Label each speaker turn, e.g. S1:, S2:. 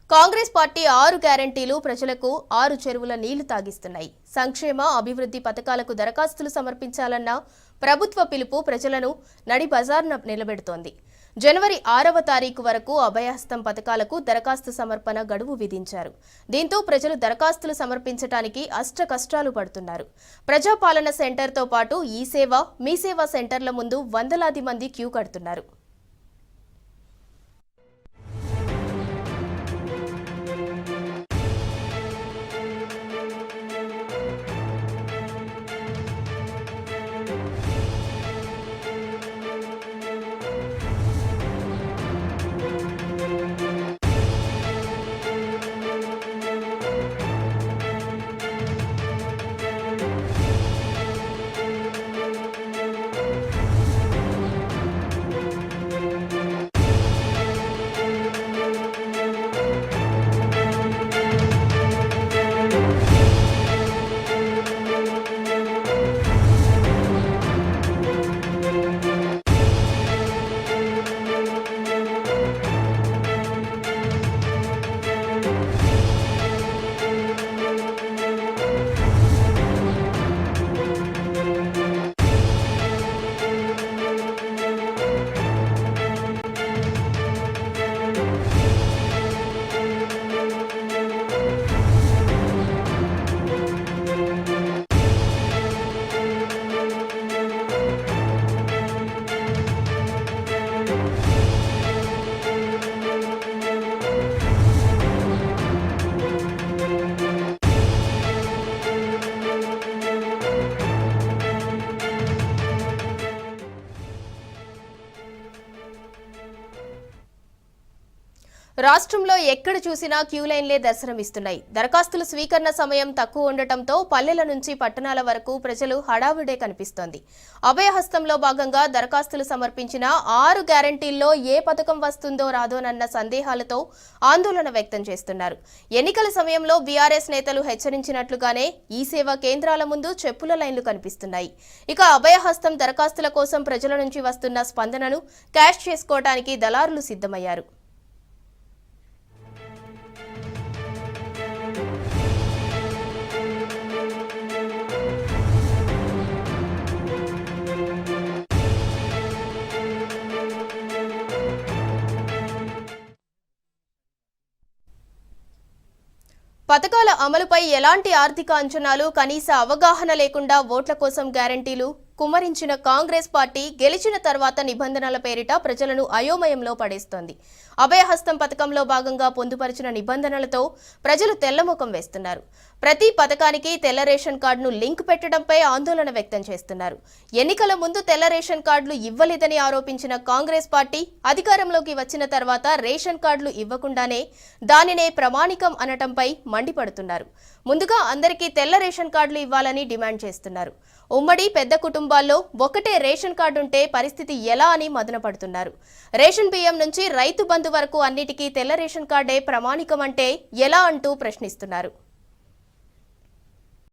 S1: Congress party 6 గ్యారెంటీలు ప్రజలకు 6 చెరువుల నీళ్లు తాగిస్తున్నాయి. సంక్షేమ అభివృద్ధి పథకాలకు దరఖాస్తులు సమర్పించాలన్న ప్రభుత్వ పిలుపు ప్రజలను నడి బజార్న నిలబెడుతోంది. జనవరి 6వ తారీఖు వరకు అభయహస్తం పథకాలకు దరఖాస్తు సమర్పణ గడువు విధించారు. దీంతో ప్రజలు దరఖాస్తులు సమర్పించడానికి అష్టకష్టాలు పడుతున్నారు. ప్రజాపాలన సెంటర్తో పాటు ఈ సేవ మీ సేవ సెంటర్ల ముందు వందలాది మంది క్యూ కడుతున్నారు. రాష్ట్రంలో ఎక్కడ చూసినా క్యూ లైన్లే దర్శనమిస్తున్నాయి. దరఖాస్తుల స్వీకరణ సమయం తక్కువ ఉండటంతో పల్లెల నుంచి పట్టణాల వరకు ప్రజలు హడావుడే కనిపిస్తోంది. అభయహస్తంలో భాగంగా దరఖాస్తులు సమర్పించిన 6 గ్యారెంటీల్లో ఏ పథకం వస్తుందో రాదోనన్న సందేహాలతో ఆందోళన వ్యక్తం చేస్తున్నారు. ఎన్నికల సమయంలో బీఆర్ఎస్ నేతలు హెచ్చరించినట్లుగానే ఈ సేవా కేంద్రాల ముందు చెప్పుల లైన్లు కనిపిస్తున్నాయి. ఇక అభయహస్తం దరఖాస్తుల కోసం ప్రజల నుంచి వస్తున్న స్పందనను క్యాష్ చేసుకోవడానికి దళారులు సిద్ధమయ్యారు. పథకాల అమలుపై ఎలాంటి ఆర్థిక అంచనాలు, కనీస అవగాహన లేకుండా ఓట్ల కోసం గ్యారెంటీలు కుమ్మరించిన కాంగ్రెస్ పార్టీ గెలిచిన తర్వాత నిబంధనల పేరిట ప్రజలను అయోమయంలో పడేస్తోంది. అభయహస్తం పథకంలో భాగంగా పొందుపరిచిన నిబంధనలతో ప్రజలు తెల్లముఖం వేస్తున్నారు. ప్రతి పథకానికి తెల్ల రేషన్ కార్డును లింక్ పెట్టడంపై ఆందోళన వ్యక్తం చేస్తున్నారు. ఎన్నికల ముందు తెల్ల రేషన్ కార్డులు ఇవ్వలేదని ఆరోపించిన కాంగ్రెస్ పార్టీ అధికారంలోకి వచ్చిన తర్వాత రేషన్ కార్డులు ఇవ్వకుండానే దానినే ప్రమాణికం అనటంపై మండిపడుతున్నారు. ముందుగా అందరికీ తెల్ల రేషన్ కార్డులు ఇవ్వాలని డిమాండ్ చేస్తున్నారు. ఉమ్మడి పెద్ద కుటుంబాల్లో ఒకటే రేషన్ కార్డు ఉంటే పరిస్థితి ఎలా అని మదన పడుతున్నారు. రేషన్ బియ్యం నుంచి రైతు బంధు వరకు అన్నిటికీ తెల్ల రేషన్ కార్డే ప్రమాణికం అంటే ఎలా అంటూ ప్రశ్నిస్తున్నారు.